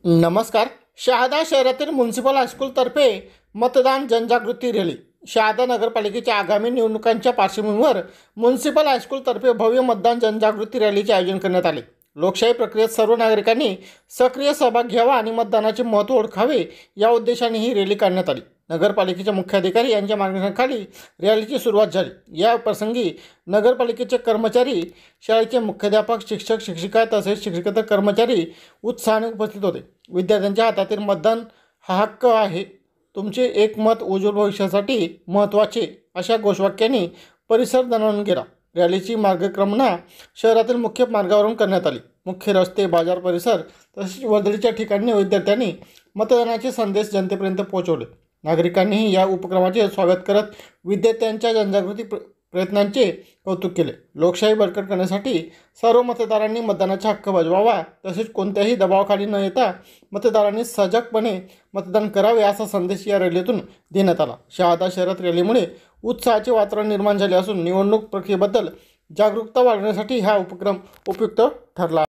नमस्कार. शहादा शहरातील म्युनिसिपल हायस्कूलतर्फे मतदान जनजागृती रॅली. शहादा नगरपालिकेच्या आगामी निवडणुकांच्या पार्श्वभूमीवर म्युनिसिपल हायस्कूलतर्फे भव्य मतदान जनजागृती रॅलीचे आयोजन करण्यात आले. लोकशाही प्रक्रियेत सर्व नागरिकांनी सक्रिय सहभाग घ्यावा आणि मतदानाचे महत्त्व ओळखावे या उद्देशाने ही रॅली काढण्यात आली. नगरपालिकेच्या मुख्याधिकारी यांच्या मार्गदर्शनाखाली रॅलीची सुरुवात झाली. या प्रसंगी नगरपालिकेचे कर्मचारी, शाळेचे मुख्याध्यापक, शिक्षक, शिक्षिका तसेच शिक्षकेतर कर्मचारी उत्साहाने उपस्थित होते. विद्यार्थ्यांच्या हातातील मतदान हा हक्क आहे, तुमचे एक मत उज्ज्वल भविष्यासाठी महत्त्वाचे, अशा घोषवाक्यांनी परिसर दणाणून गेला. रॅलीची मार्गक्रमणा शहरातील मुख्य मार्गावरून करण्यात आली. मुख्य रस्ते, बाजार परिसर तसेच वर्दळीच्या ठिकाणी विद्यार्थ्यांनी मतदानाचे संदेश जनतेपर्यंत पोहोचवले. नागरिकांनीही या उपक्रमाचे स्वागत करत विद्यार्थ्यांच्या जनजागृती प्रयत्नांचे कौतुक केले. लोकशाही बळकट करण्यासाठी सर्व मतदारांनी मतदानाचा हक्क बजवावा तसेच कोणत्याही दबावाखाली न येता मतदारांनी सजगपणे मतदान करावे असा संदेश या रॅलीतून देण्यात आला. शहादा शहरात रॅलीमुळे उत्साहाचे वातावरण निर्माण झाले असून निवडणूक प्रक्रियेबद्दल जागरूकता वाढवण्यासाठी हा उपक्रम उपयुक्त ठरला.